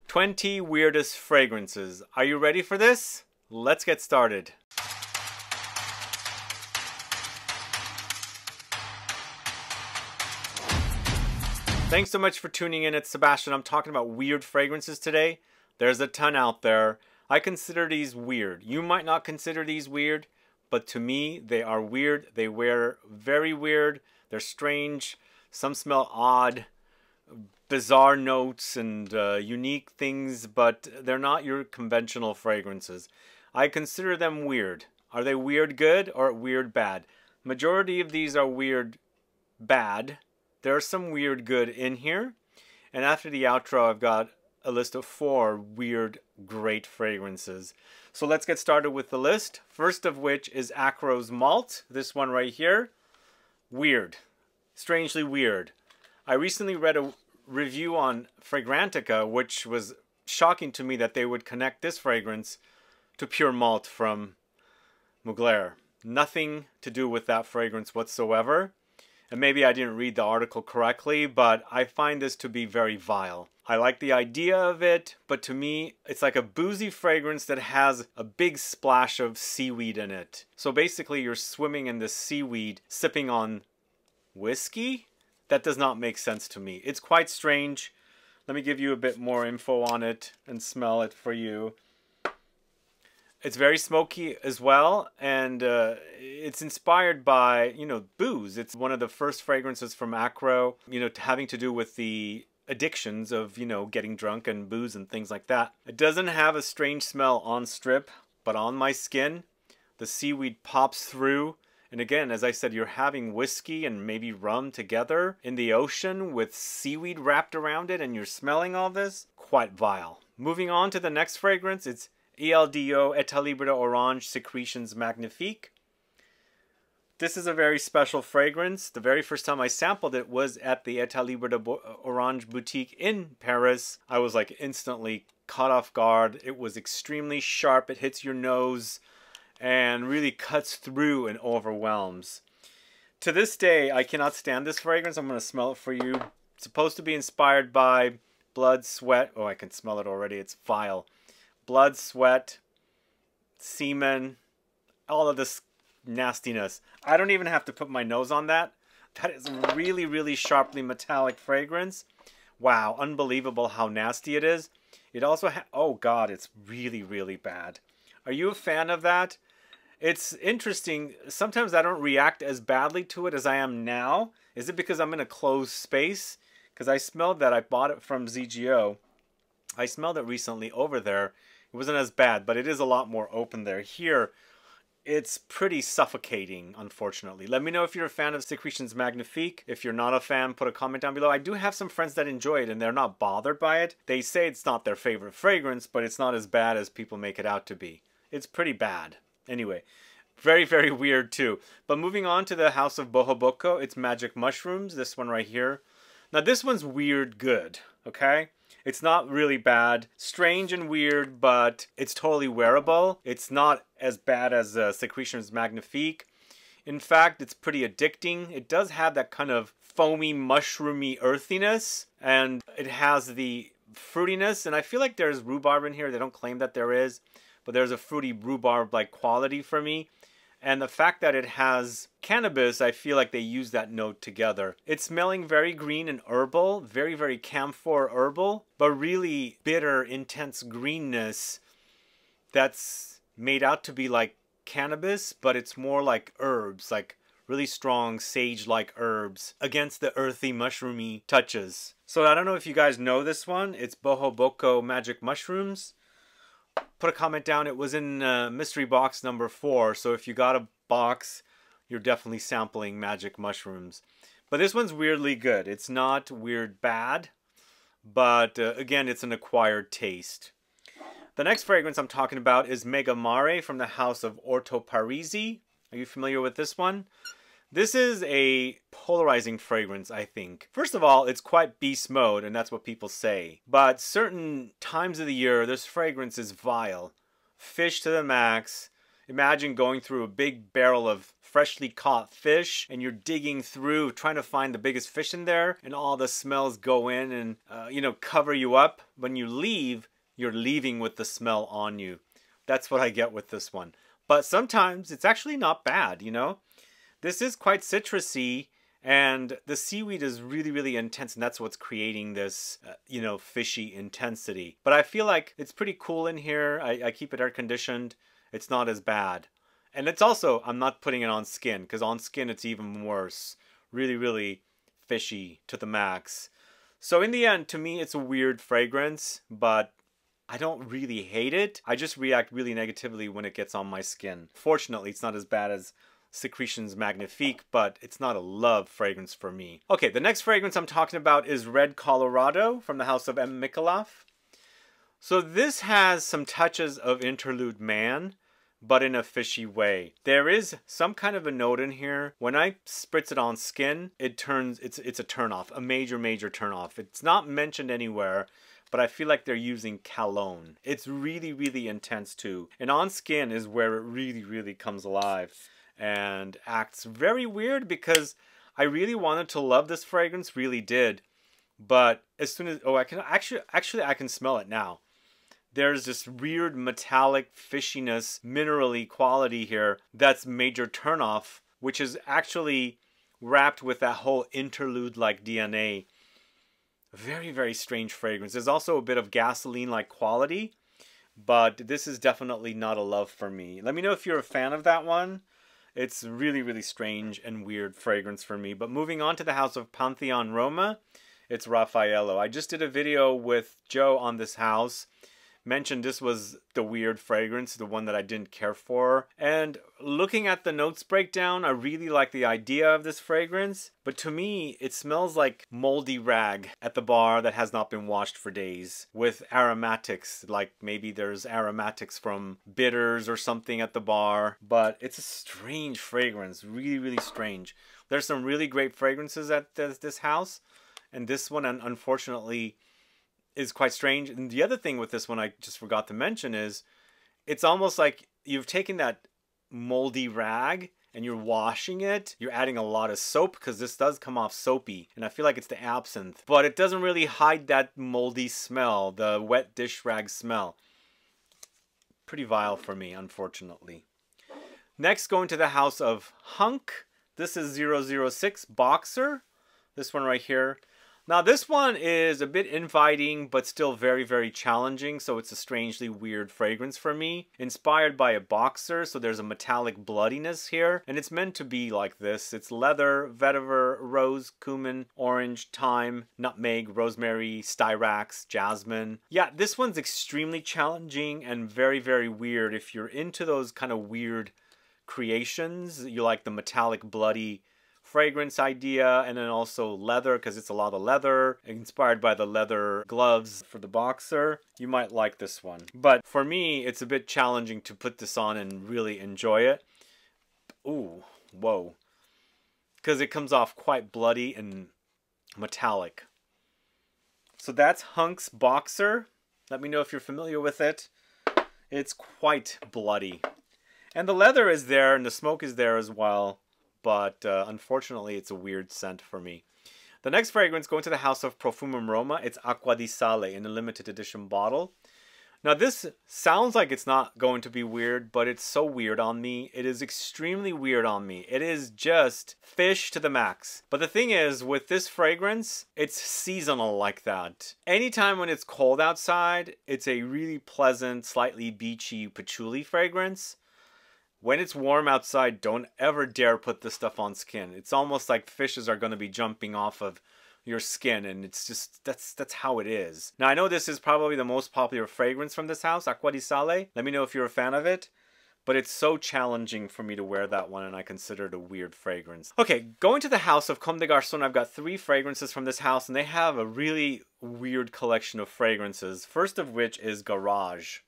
20 weirdest fragrances. Are you ready for this? Let's get started. Thanks so much for tuning in. It's Sebastian. I'm talking about weird fragrances today. There's a ton out there. I consider these weird. You might not consider these weird, but to me, they are weird. They wear very weird. They're strange. Some smell odd, bizarre notes and unique things, but they're not your conventional fragrances. I consider them weird. Are they weird good or weird bad? Majority of these are weird bad. There are some weird good in here. And after the outro, I've got a list of 4 weird great fragrances. So let's get started with the list. First of which is AKRO's MALT. This one right here. Weird. Strangely weird. I recently read a review on Fragrantica, which was shocking to me that they would connect this fragrance to pure malt from Mugler. Nothing to do with that fragrance whatsoever. And maybe I didn't read the article correctly, but I find this to be very vile. I like the idea of it, but to me, it's like a boozy fragrance that has a big splash of seaweed in it. So basically, you're swimming in the seaweed, sipping on whiskey? That does not make sense to me. It's quite strange. Let me give you a bit more info on it and smell it for you. It's very smoky as well, and it's inspired by, you know, booze. It's one of the first fragrances from AKRO, you know, having to do with the addictions of, you know, getting drunk and booze and things like that. It doesn't have a strange smell on strip, but on my skin, the seaweed pops through. And again, as I said, you're having whiskey and maybe rum together in the ocean with seaweed wrapped around it, and you're smelling all this. Quite vile. Moving on to the next fragrance, it's ELDO ETAT LIBRE Orange Secretions Magnifiques. This is a very special fragrance. The very first time I sampled it was at the ETAT LIBRE Orange boutique in Paris. I was like instantly caught off guard. It was extremely sharp. It hits your nose and really cuts through and overwhelms. To this day, I cannot stand this fragrance. I'm going to smell it for you. It's supposed to be inspired by blood, sweat. Oh, I can smell it already. It's vile. Blood, sweat, semen, all of this nastiness. I don't even have to put my nose on that. That is a really, really sharply metallic fragrance. Wow, unbelievable how nasty it is. It also oh God, it's really, really bad. Are you a fan of that? It's interesting. Sometimes I don't react as badly to it as I am now. Is it because I'm in a closed space? Because I smelled that. I bought it from ZGO. I smelled it recently over there. It wasn't as bad, but it is a lot more open there. Here, it's pretty suffocating, unfortunately. Let me know if you're a fan of Secretions Magnifiques. If you're not a fan, put a comment down below. I do have some friends that enjoy it, and they're not bothered by it. They say it's not their favorite fragrance, but it's not as bad as people make it out to be. It's pretty bad. Anyway, very, very weird too. But moving on to the House of BOHOBOCO, it's Magic Mushrooms, this one right here. Now this one's weird good, okay? It's not really bad. Strange and weird, but it's totally wearable. It's not as bad as Secretions Magnifiques. In fact, it's pretty addicting. It does have that kind of foamy, mushroomy earthiness, and it has the fruitiness, and I feel like there's rhubarb in here. They don't claim that there is, but there's a fruity rhubarb-like quality for me. And the fact that it has cannabis, I feel like they use that note together. It's smelling very green and herbal, very, very camphor herbal, but really bitter, intense greenness that's made out to be like cannabis, but it's more like herbs, like really strong sage-like herbs against the earthy, mushroomy touches. So I don't know if you guys know this one. It's BOHOBOCO Magic Mushrooms. Put a comment down. It was in mystery box number 4, so if you got a box, you're definitely sampling Magic Mushrooms. But this one's weirdly good. It's not weird bad, but again, it's an acquired taste. The next fragrance I'm talking about is MEGAMARE from the house of ORTO PARISI. Are you familiar with this one? This is a polarizing fragrance, I think. First of all, it's quite beast mode, and that's what people say. But certain times of the year, this fragrance is vile. Fish to the max. Imagine going through a big barrel of freshly caught fish and you're digging through trying to find the biggest fish in there, and all the smells go in and you know, cover you up. When you leave, you're leaving with the smell on you. That's what I get with this one. But sometimes it's actually not bad, you know. This is quite citrusy, and the seaweed is really, really intense, and that's what's creating this, you know, fishy intensity. But I feel like it's pretty cool in here. I keep it air conditioned. It's not as bad. And it's also, I'm not putting it on skin, because on skin it's even worse. Really, really fishy to the max. So in the end, to me, it's a weird fragrance, but I don't really hate it. I just react really negatively when it gets on my skin. Fortunately, it's not as bad as Secretions Magnifique, but it's not a love fragrance for me. Okay, the next fragrance I'm talking about is REDCOLORADO from the house of MICALLEF. So this has some touches of Interlude Man, but in a fishy way. There is some kind of a note in here. When I spritz it on skin, it's a turn-off, a major turn-off. It's not mentioned anywhere, but I feel like they're using cologne. It's really, really intense too. And on skin is where it really, really comes alive and acts very weird, because I really wanted to love this fragrance, really did. But as soon as, I can actually I can smell it now. There's this weird metallic fishiness, minerally quality here that's major turnoff, which is actually wrapped with that whole interlude-like DNA. Very, very strange fragrance. There's also a bit of gasoline-like quality, but this is definitely not a love for me. Let me know if you're a fan of that one. It's really, really strange and weird fragrance for me. But moving on to the house of PANTHEON Roma, it's RAFFAELLO. I just did a video with Joe on this house. Mentioned this was the weird fragrance, the one that I didn't care for. And looking at the notes breakdown, I really like the idea of this fragrance. But to me, it smells like moldy rag at the bar that has not been washed for days, with aromatics, like maybe there's aromatics from bitters or something at the bar. But it's a strange fragrance, really, really strange. There's some really great fragrances at this house, and this one, unfortunately, is quite strange. And the other thing with this one I just forgot to mention is it's almost like you've taken that moldy rag and you're washing it. You're adding a lot of soap, because this does come off soapy, and I feel like it's the absinthe, but it doesn't really hide that moldy smell, the wet dish rag smell. Pretty vile for me, unfortunately. Next, going to the house of HUNQ. This is 006 Boxer, this one right here. Now this one is a bit inviting, but still very, very challenging, so it's a strangely weird fragrance for me. Inspired by a boxer, so there's a metallic bloodiness here, and it's meant to be like this. It's leather, vetiver, rose, cumin, orange, thyme, nutmeg, rosemary, styrax, jasmine. Yeah, this one's extremely challenging and very, very weird. If you're into those kind of weird creations, you like the metallic, bloody fragrance idea, and then also leather, because it's a lot of leather, inspired by the leather gloves for the boxer, you might like this one. But for me, it's a bit challenging to put this on and really enjoy it. Ooh, whoa. Because it comes off quite bloody and metallic. So that's HUNQ's Boxer. Let me know if you're familiar with it. It's quite bloody. And the leather is there, and the smoke is there as well. But unfortunately, it's a weird scent for me. The next fragrance, going to the house of PROFUMUM Roma, it's Acqua di Sale in a limited edition bottle. Now this sounds like it's not going to be weird, but it's so weird on me. It is extremely weird on me. It is just fish to the max. But the thing is, with this fragrance, it's seasonal like that. Anytime when it's cold outside, it's a really pleasant, slightly beachy patchouli fragrance. When it's warm outside, don't ever dare put this stuff on skin. It's almost like fishes are going to be jumping off of your skin, and it's just, that's how it is. Now, I know this is probably the most popular fragrance from this house, Acqua di Sale. Let me know if you're a fan of it. But it's so challenging for me to wear that one, and I consider it a weird fragrance. Okay, going to the house of Comme des Garçons, I've got 3 fragrances from this house, and they have a really weird collection of fragrances. First of which is Garage.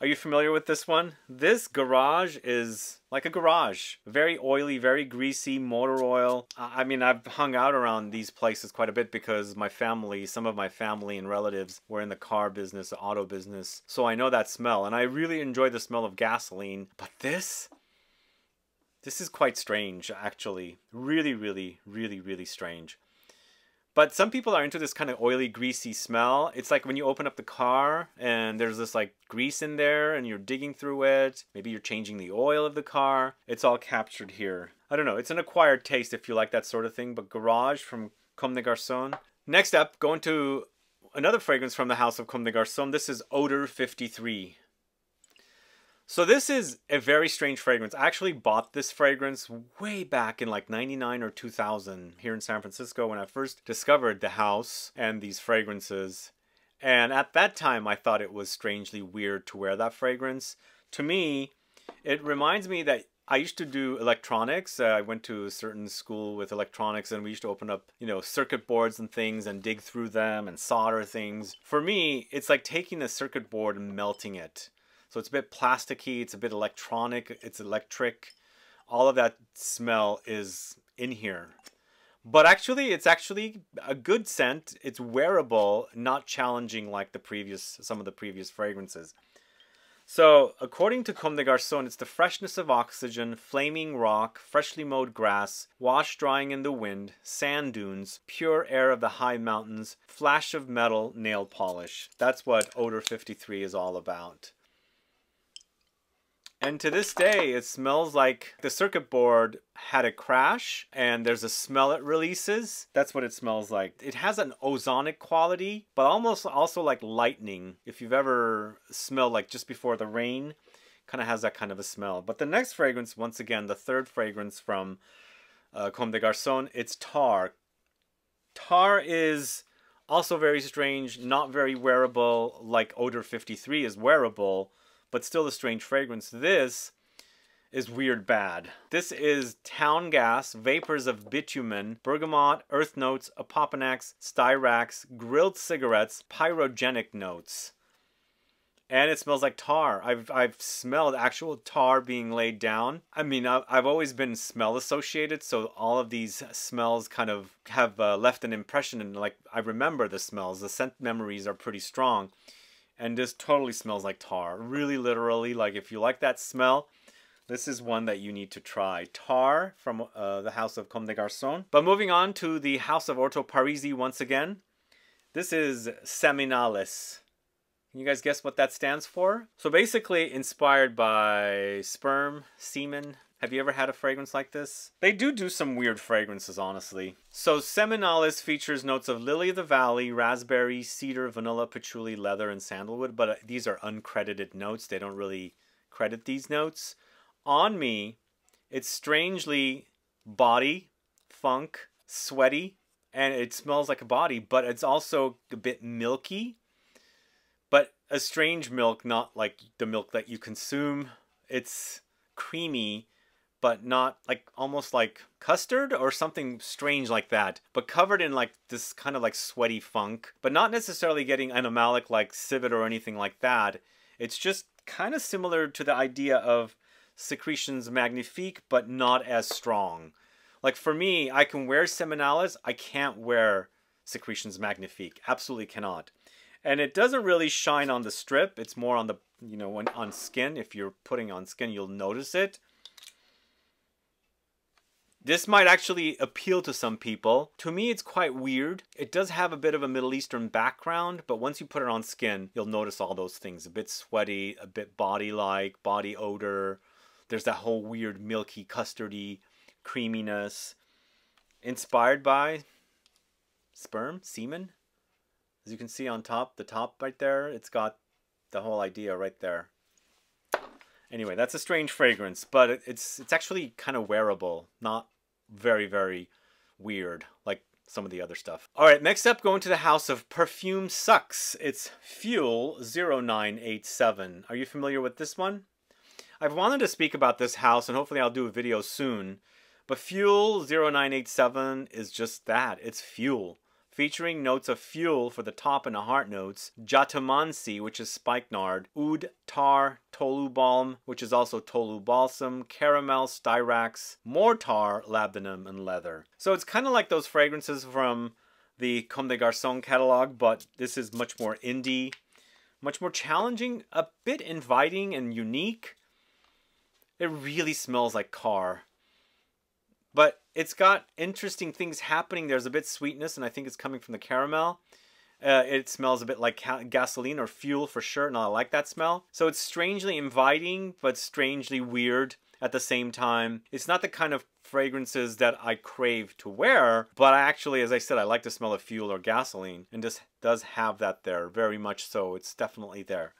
Are you familiar with this one? This garage is like a garage. Very oily, very greasy, motor oil. I mean, I've hung out around these places quite a bit because my family, some of my family and relatives were in the car business, the auto business. So I know that smell, and I really enjoy the smell of gasoline. But this is quite strange, actually. Really, really, really, really strange. But some people are into this kind of oily, greasy smell. It's like when you open up the car and there's this like grease in there and you're digging through it. Maybe you're changing the oil of the car. It's all captured here. I don't know. It's an acquired taste if you like that sort of thing. But Garage from Comme des Garçons. Next up, going to another fragrance from the house of Comme des Garçons. This is Odor 53. So this is a very strange fragrance. I actually bought this fragrance way back in like 99 or 2000 here in San Francisco when I first discovered the house and these fragrances. And at that time, I thought it was strangely weird to wear that fragrance. To me, it reminds me that I used to do electronics. I went to a certain school with electronics and we used to open up, you know, circuit boards and things and dig through them and solder things. For me, it's like taking a circuit board and melting it. So it's a bit plasticky, it's a bit electronic, it's electric. All of that smell is in here. But actually, it's actually a good scent. It's wearable, not challenging like some of the previous fragrances. So, according to Comme des Garçons, it's the freshness of oxygen, flaming rock, freshly mowed grass, wash drying in the wind, sand dunes, pure air of the high mountains, flash of metal, nail polish. That's what Odor 53 is all about. And to this day, it smells like the circuit board had a crash and there's a smell it releases. That's what it smells like. It has an ozonic quality, but almost also like lightning. If you've ever smelled like just before the rain, kind of has that kind of a smell. But the next fragrance, once again, the third fragrance from Comme des Garçons, it's Tar. Tar is also very strange, not very wearable like Odor 53 is wearable, but still a strange fragrance. This is weird bad. This is town gas, vapors of bitumen, bergamot, earth notes, opoponax, styrax, grilled cigarettes, pyrogenic notes. And it smells like tar. I've smelled actual tar being laid down. I mean, I've always been smell associated, so all of these smells kind of have left an impression, and like I remember the smells. The scent memories are pretty strong. And this totally smells like tar. Really literally, like if you like that smell, this is one that you need to try. Tar from the house of Comme des Garçons. But moving on to the house of Orto Parisi once again. This is Seminales. Can you guys guess what that stands for? So basically inspired by sperm, semen. Have you ever had a fragrance like this? They do some weird fragrances, honestly. So Seminales features notes of lily of the valley, raspberry, cedar, vanilla, patchouli, leather, and sandalwood. But these are uncredited notes. They don't really credit these notes. On me, it's strangely body, funk, sweaty, and it smells like a body. But it's also a bit milky. But a strange milk, not like the milk that you consume. It's creamy, but not like almost like custard or something strange like that, but covered in like this kind of like sweaty funk, but not necessarily getting animalic like civet or anything like that. It's just kind of similar to the idea of Secretions Magnifique, but not as strong. Like for me, I can wear Seminales, I can't wear Secretions Magnifique. Absolutely cannot. And it doesn't really shine on the strip. It's more on the, you know, on skin. If you're putting on skin, you'll notice it. This might actually appeal to some people. To me, it's quite weird. It does have a bit of a Middle Eastern background, but once you put it on skin, you'll notice all those things. A bit sweaty, a bit body-like, body odor. There's that whole weird milky, custardy creaminess. Inspired by sperm, semen. As you can see on top, the top right there, it's got the whole idea right there. Anyway, that's a strange fragrance, but it's actually kind of wearable, not very, very weird like some of the other stuff. All right, next up, going to the house of Perfume Sucks. It's Fuel 0987. Are you familiar with this one? I've wanted to speak about this house, and hopefully I'll do a video soon. But Fuel 0987 is just that. It's fuel. featuring notes of fuel for the top and the heart notes, jatamansi, which is spikenard, oud, tar, tolu balm, which is also tolu balsam, caramel, styrax, mortar, labdanum, and leather. So it's kind of like those fragrances from the Comme des Garçons catalog, but this is much more indie, much more challenging, a bit inviting and unique. It really smells like car. But it's got interesting things happening. There's a bit sweetness, and I think it's coming from the caramel. It smells a bit like gasoline or fuel for sure, and I like that smell. So it's strangely inviting, but strangely weird at the same time. It's not the kind of fragrances that I crave to wear, but I actually, as I said, I like the smell of fuel or gasoline, and this does have that there, very much so. It's definitely there.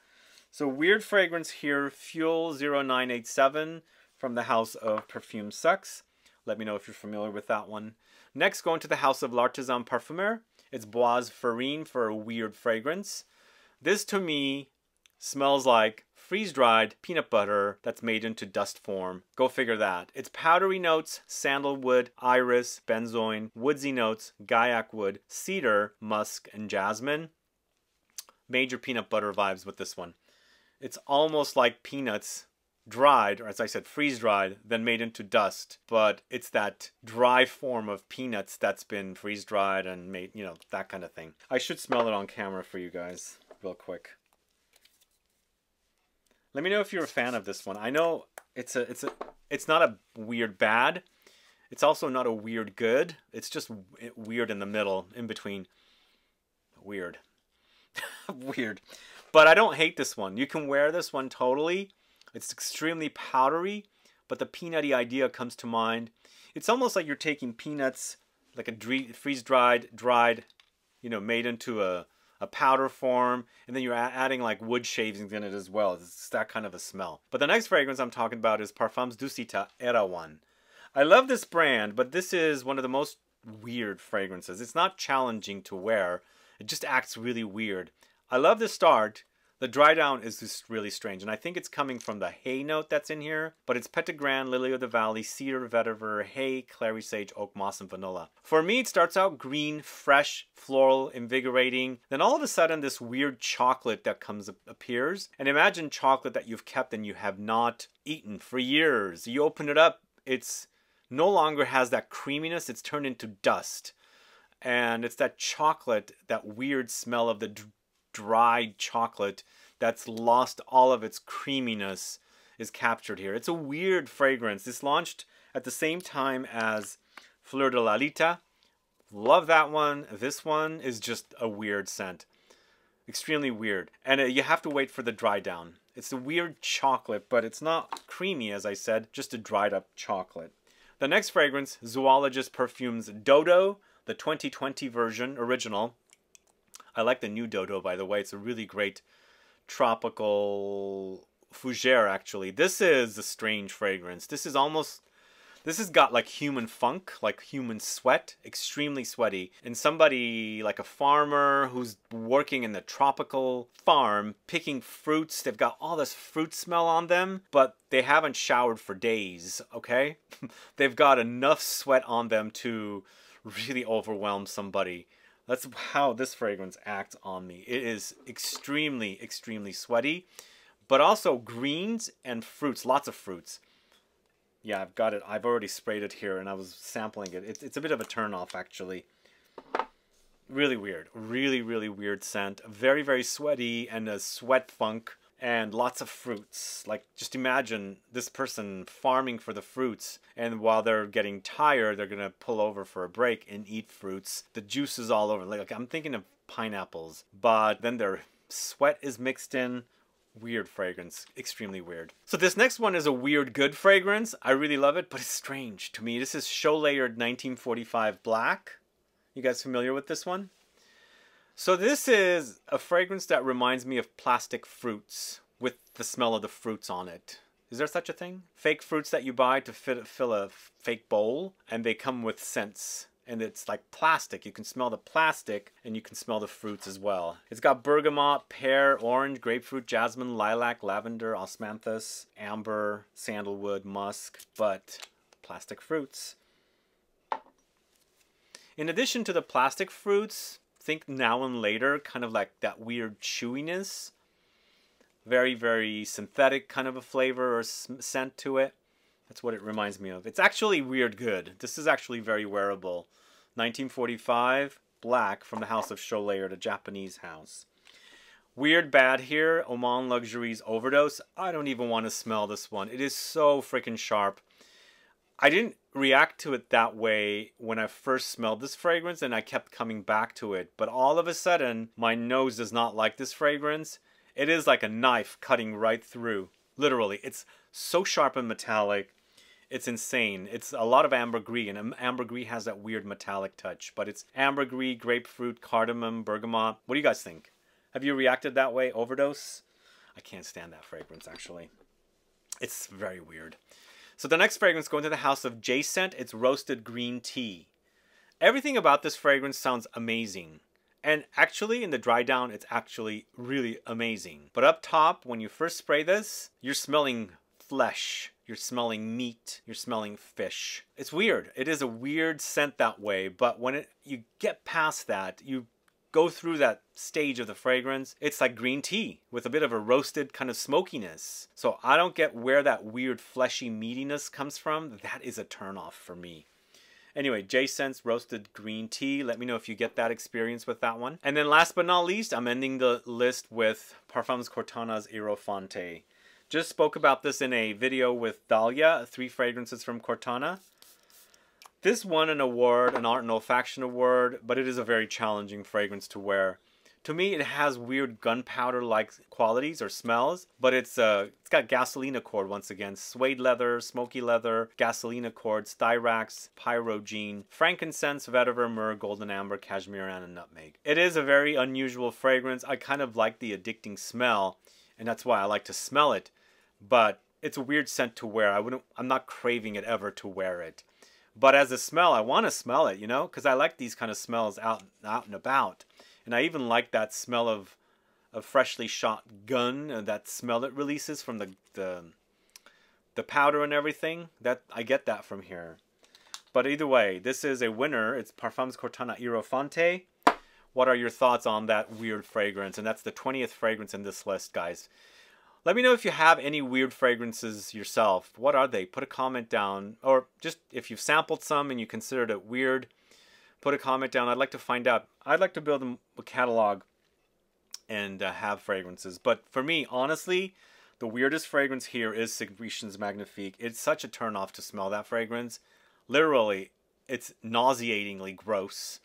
So weird fragrance here, Fuel 0987 from the house of Perfume Sex. Let me know if you're familiar with that one. Next, going to the house of L'Artisan Parfumeur. It's Bois Farine for a weird fragrance. This, to me, smells like freeze-dried peanut butter that's made into dust form. Go figure that. It's powdery notes, sandalwood, iris, benzoin, woodsy notes, gaiac wood, cedar, musk, and jasmine. Major peanut butter vibes with this one. It's almost like peanuts dried, or as I said, freeze-dried, then made into dust. But it's that dry form of peanuts that's been freeze-dried and made, you know, that kind of thing. I should smell it on camera for you guys real quick. Let me know if you're a fan of this one. I know it's not a weird bad. It's also not a weird good. It's just weird in the middle, in between. Weird. Weird. But I don't hate this one. You can wear this one totally. It's extremely powdery, but the peanutty idea comes to mind. It's almost like you're taking peanuts, like a freeze-dried, you know, made into a powder form, and then you're adding like wood shavings in it as well. It's that kind of a smell. But the next fragrance I'm talking about is Parfums d'Ucita Erawan. I love this brand, but this is one of the most weird fragrances. It's not challenging to wear. It just acts really weird. I love the start. The dry down is just really strange, and I think it's coming from the hay note that's in here, but it's petitgrain, lily of the valley, cedar, vetiver, hay, clary sage, oak moss, and vanilla. For me, it starts out green, fresh, floral, invigorating. Then all of a sudden, this weird chocolate that appears. And imagine chocolate that you've kept and you have not eaten for years. You open it up, it's no longer has that creaminess, it's turned into dust. And it's that chocolate, that weird smell of the dried chocolate that's lost all of its creaminess is captured here. It's a weird fragrance. This launched at the same time as Fleur de Lalita. Love that one. This one is just a weird scent. Extremely weird. And you have to wait for the dry down. It's a weird chocolate, but it's not creamy, as I said, just a dried up chocolate. The next fragrance, Zoologist Perfumes Dodo, the 2020 version, original. I like the new Dodo, by the way. It's a really great tropical fougere, actually. This is a strange fragrance. This has got like human funk, like human sweat, extremely sweaty. And somebody like a farmer who's working in the tropical farm, picking fruits. They've got all this fruit smell on them, but they haven't showered for days, okay? They've got enough sweat on them to really overwhelm somebody. That's how this fragrance acts on me. It is extremely, extremely sweaty, but also greens and fruits, lots of fruits. Yeah, I've got it. I've already sprayed it here, and I was sampling it. It's a bit of a turn-off, actually. Really weird. Really, really weird scent. Very, very sweaty, and a sweat funk, and lots of fruits. Like, just imagine this person farming for the fruits, and while they're getting tired, they're going to pull over for a break and eat fruits. The juice is all over. Like, I'm thinking of pineapples, but then their sweat is mixed in. Weird fragrance. Extremely weird. So this next one is a weird good fragrance. I really love it, but it's strange to me. This is Show Layered 1945 Black. You guys familiar with this one? So this is a fragrance that reminds me of plastic fruits with the smell of the fruits on it. Is there such a thing? Fake fruits that you buy to fill a fake bowl, and they come with scents. And it's like plastic. You can smell the plastic, and you can smell the fruits as well. It's got bergamot, pear, orange, grapefruit, jasmine, lilac, lavender, osmanthus, amber, sandalwood, musk, but plastic fruits. In addition to the plastic fruits, think now and later, kind of like that weird chewiness. Very, very synthetic kind of a flavor or scent to it. That's what it reminds me of. It's actually weird good. This is actually very wearable. 1945, black, from the House of Cholet, or the Japanese house. Weird bad here, Oman Luxuries Overdose. I don't even want to smell this one. It is so freaking sharp. I didn't react to it that way when I first smelled this fragrance, and I kept coming back to it. But all of a sudden, my nose does not like this fragrance. It is like a knife cutting right through. Literally, it's so sharp and metallic. It's insane. It's a lot of ambergris, and ambergris has that weird metallic touch. But it's ambergris, grapefruit, cardamom, bergamot. What do you guys think? Have you reacted that way? Overdose? I can't stand that fragrance, actually. It's very weird. So the next fragrance, going to the house of J-Scent. It's roasted green tea. Everything about this fragrance sounds amazing. And actually, in the dry down, it's actually really amazing. But up top, when you first spray this, you're smelling flesh. You're smelling meat. You're smelling fish. It's weird. It is a weird scent that way. But when you get past that, you go through that stage of the fragrance, it's like green tea with a bit of a roasted kind of smokiness. So I don't get where that weird fleshy meatiness comes from. That is a turnoff for me. Anyway, J-Scent's roasted green tea. Let me know if you get that experience with that one. And then last but not least, I'm ending the list with Parfums Cortana's Aerofonte. Just spoke about this in a video with Dahlia, 3 fragrances from Cortana. This won an award, an Art and Olfaction award, but it is a very challenging fragrance to wear. To me, it has weird gunpowder-like qualities or smells, but it's got gasoline accord once again. Suede leather, smoky leather, gasoline accord, styrax, pyrogene, frankincense, vetiver, myrrh, golden amber, cashmere, and nutmeg. It is a very unusual fragrance. I kind of like the addicting smell, and that's why I like to smell it. But it's a weird scent to wear. I'm not craving it ever to wear it. But as a smell, I want to smell it, you know, because I like these kind of smells out and about. And I even like that smell of freshly shot gun, that smell it releases from the powder and everything. That I get that from here. But either way, this is a winner. It's Parfums Cortana Aerofonte. What are your thoughts on that weird fragrance? And that's the 20th fragrance in this list, guys. Let me know if you have any weird fragrances yourself. What are they? Put a comment down. Or just if you've sampled some and you considered it weird, put a comment down. I'd like to find out. I'd like to build a catalog and have fragrances. But for me, honestly, the weirdest fragrance here is Secretions Magnifique. It's such a turn-off to smell that fragrance. Literally, it's nauseatingly gross.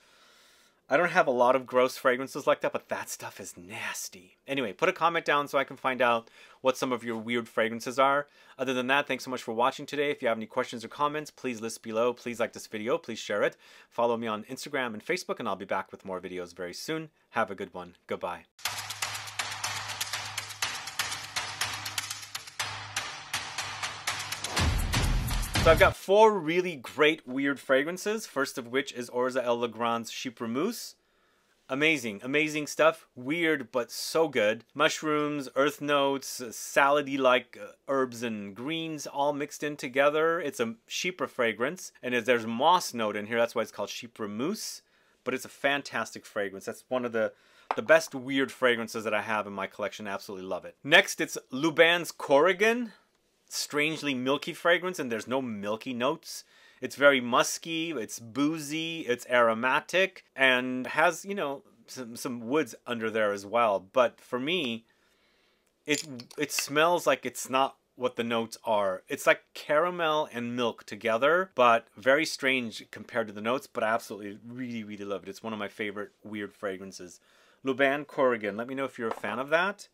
I don't have a lot of gross fragrances like that, but that stuff is nasty. Anyway, put a comment down so I can find out what some of your weird fragrances are. Other than that, thanks so much for watching today. If you have any questions or comments, please list below. Please like this video. Please share it. Follow me on Instagram and Facebook, and I'll be back with more videos very soon. Have a good one. Goodbye. So I've got 4 really great weird fragrances. First of which is Orza El Legrand's Chypre Mousse. Amazing, amazing stuff. Weird, but so good. Mushrooms, earth notes, salady-like herbs and greens all mixed in together. It's a Chypre fragrance, and there's a moss note in here. That's why it's called Chypre Mousse. But it's a fantastic fragrance. That's one of the best weird fragrances that I have in my collection. I absolutely love it. Next, it's Luban's Corrigan. Strangely milky fragrance, and there's no milky notes. It's very musky, it's boozy, it's aromatic, and has, you know, some woods under there as well. But for me, it smells like it's not what the notes are. It's like caramel and milk together, but very strange compared to the notes, but I absolutely really love it. It's one of my favorite weird fragrances. Luban Corrigan, let me know if you're a fan of that.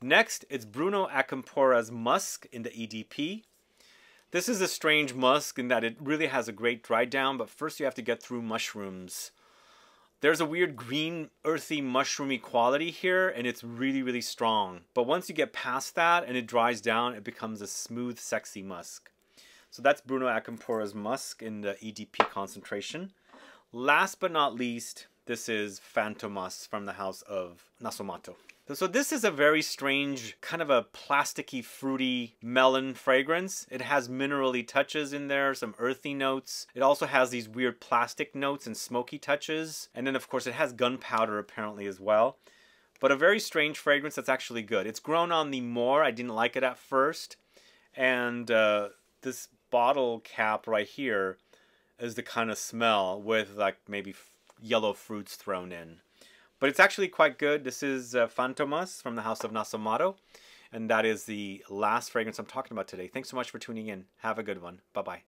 Next, it's Bruno Acampora's Musk in the EDP. This is a strange musk in that it really has a great dry down, but first you have to get through mushrooms. There's a weird green, earthy, mushroomy quality here, and it's really strong. But once you get past that and it dries down, it becomes a smooth, sexy musk. So that's Bruno Acampora's Musk in the EDP concentration. Last but not least, this is Fantomas from the house of Nasomatto. So this is a very strange, kind of a plasticky, fruity melon fragrance. It has minerally touches in there, some earthy notes. It also has these weird plastic notes and smoky touches. And then of course it has gunpowder apparently as well. But a very strange fragrance that's actually good. It's grown on the moor. I didn't like it at first. And this bottle cap right here is the kind of smell with like maybe yellow fruits thrown in. But it's actually quite good. This is Fantomas from the House of Nasomato. And that is the last fragrance I'm talking about today. Thanks so much for tuning in. Have a good one. Bye-bye.